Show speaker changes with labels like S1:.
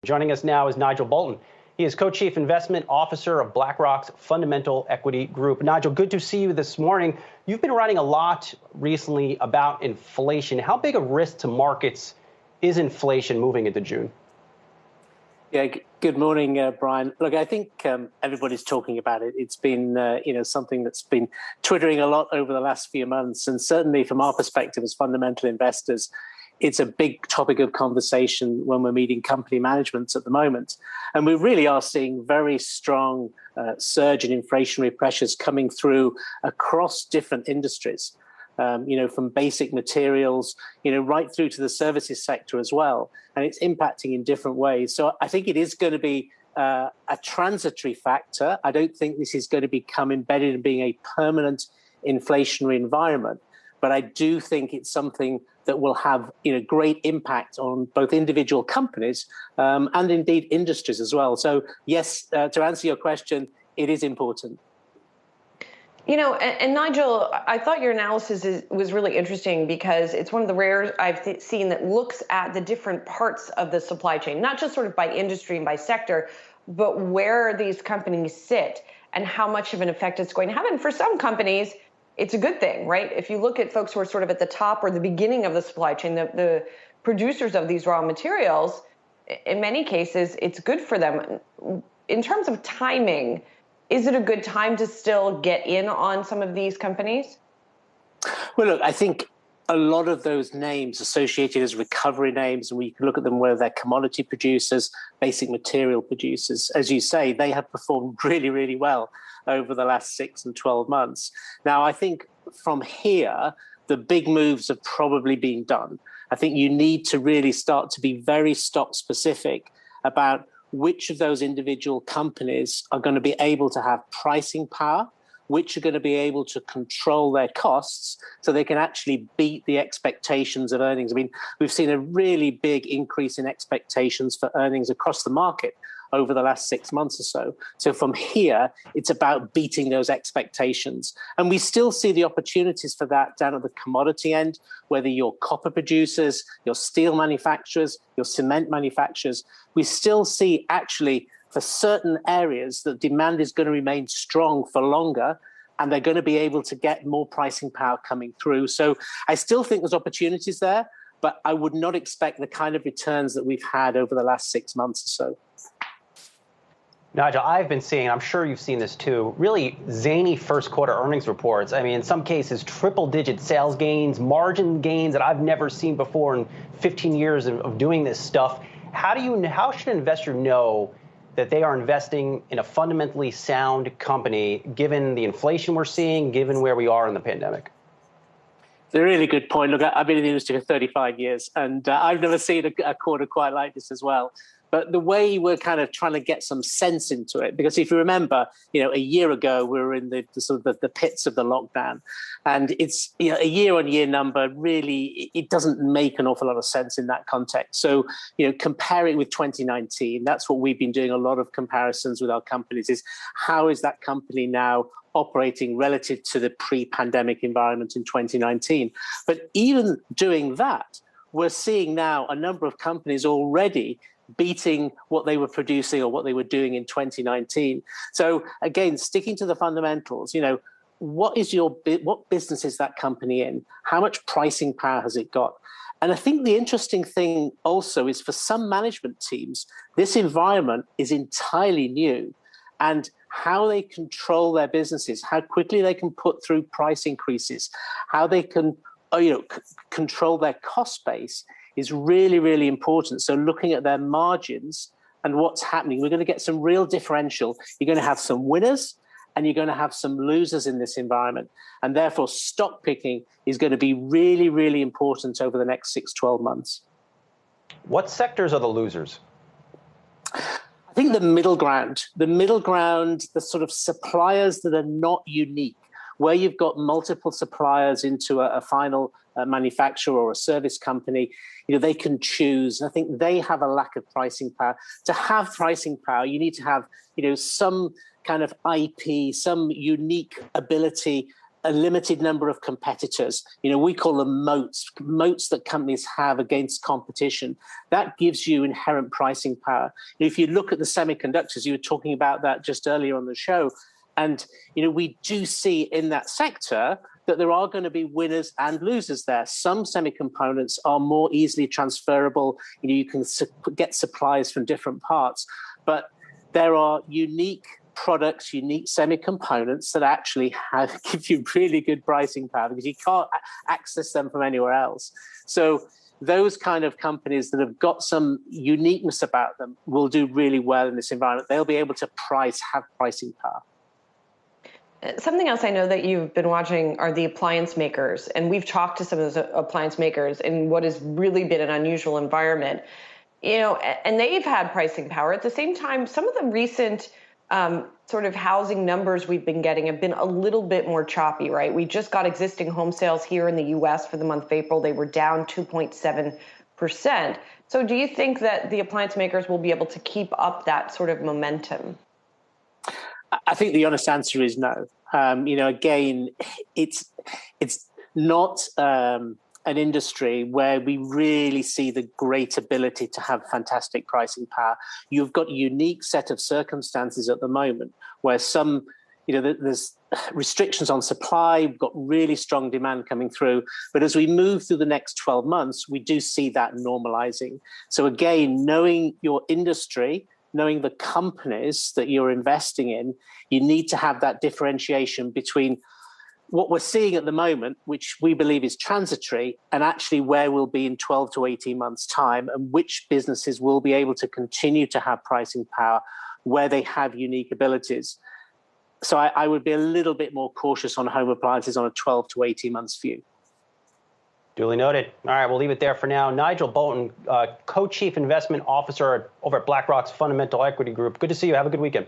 S1: Joining us now is Nigel Bolton. He is co-chief investment officer of BlackRock's Fundamental Equity Group. Nigel, good to see you this morning. You've been writing a lot recently about inflation. How big a risk to markets is inflation moving into June?
S2: Yeah, good morning, Brian. Look, I think everybody's talking about it. It's been, something that's been twittering a lot over the last few months. And certainly from our perspective as fundamental investors, it's a big topic of conversation when we're meeting company managements at the moment. And we really are seeing very strong surge in inflationary pressures coming through across different industries. From basic materials, right through to the services sector as well. And it's impacting in different ways. So I think it is going to be a transitory factor. I don't think this is going to become embedded in being a permanent inflationary environment. But I do think it's something that will have great impact on both individual companies and indeed industries as well. So yes, to answer your question, it is important.
S3: And Nigel, I thought your analysis was really interesting because it's one of the rare I've seen that looks at the different parts of the supply chain, not just sort of by industry and by sector, but where these companies sit and how much of an effect it's going to have. And for some companies, it's a good thing, right? If you look at folks who are sort of at the top or the beginning of the supply chain, the producers of these raw materials, in many cases, it's good for them. In terms of timing, is it a good time to still get in on some of these companies?
S2: Well, look, I think a lot of those names associated as recovery names, and we can look at them whether they're commodity producers, basic material producers, as you say, they have performed really, really well over the last 6 and 12 months. Now, I think from here, the big moves have probably been done. I think you need to really start to be very stock specific about which of those individual companies are going to be able to have pricing power, which are going to be able to control their costs so they can actually beat the expectations of earnings. I mean, we've seen a really big increase in expectations for earnings across the market over the last 6 months or so. So from here, it's about beating those expectations. And we still see the opportunities for that down at the commodity end, whether you're copper producers, your steel manufacturers, your cement manufacturers. We still see actually for certain areas that demand is going to remain strong for longer, and they're going to be able to get more pricing power coming through. So I still think there's opportunities there, but I would not expect the kind of returns that we've had over the last 6 months or so.
S1: Nigel, I've been seeing, I'm sure you've seen this too, really zany first quarter earnings reports. I mean, in some cases, triple-digit sales gains, margin gains that I've never seen before in 15 years of doing this stuff. How should an investor know that they are investing in a fundamentally sound company, given the inflation we're seeing, given where we are in the pandemic?
S2: It's a really good point. Look, I've been in the industry for 35 years, and I've never seen a quarter quite like this as well. But the way we're kind of trying to get some sense into it, because if you remember, a year ago, we were in the sort of the pits of the lockdown, and it's a year-on-year number. Really, it doesn't make an awful lot of sense in that context. So, compare it with 2019. That's what we've been doing a lot of comparisons with our companies. Is how is that company now operating relative to the pre-pandemic environment in 2019? But even doing that, we're seeing now a number of companies already beating what they were producing or what they were doing in 2019. So again, sticking to the fundamentals, what business is that company in? How much pricing power has it got? And I think the interesting thing also is for some management teams, this environment is entirely new, and how they control their businesses, how quickly they can put through price increases, how they can control their cost base is really, really important. So looking at their margins and what's happening, we're going to get some real differential. You're going to have some winners and you're going to have some losers in this environment. And therefore, stock picking is going to be really, really important over the next 6-12 months.
S1: What sectors are the losers?
S2: I think the middle ground, the sort of suppliers that are not unique, where you've got multiple suppliers into a final manufacturer or a service company, they can choose. And I think they have a lack of pricing power. To have pricing power, you need to have, some kind of IP, some unique ability a limited number of competitors. We call them moats that companies have against competition. That gives you inherent pricing power. If you look at the semiconductors, you were talking about that just earlier on the show, and we do see in that sector that there are going to be winners and losers there. Some semi-components are more easily transferable. You can get supplies from different parts, but there are unique products, unique semi-components that actually give you really good pricing power because you can't access them from anywhere else. So those kind of companies that have got some uniqueness about them will do really well in this environment. They'll be able to have pricing power.
S3: Something else I know that you've been watching are the appliance makers, and we've talked to some of those appliance makers in what has really been an unusual environment, and they've had pricing power. At the same time, some of the recent sort of housing numbers we've been getting have been a little bit more choppy, right? We just got existing home sales here in the U.S. for the month of April. They were down 2.7%. So do you think that the appliance makers will be able to keep up that sort of momentum?
S2: I think the honest answer is no. Again, it's not an industry where we really see the great ability to have fantastic pricing power. You've got a unique set of circumstances at the moment where there's restrictions on supply, we've got really strong demand coming through. But as we move through the next 12 months, we do see that normalizing. So again, knowing your industry, knowing the companies that you're investing in, you need to have that differentiation between what we're seeing at the moment, which we believe is transitory, and actually where we'll be in 12 to 18 months' time, and which businesses will be able to continue to have pricing power where they have unique abilities. So I would be a little bit more cautious on home appliances on a 12 to 18 months view.
S1: Duly noted. All right, we'll leave it there for now. Nigel Bolton, Co-Chief Investment Officer over at BlackRock's Fundamental Equity Group. Good to see you. Have a good weekend.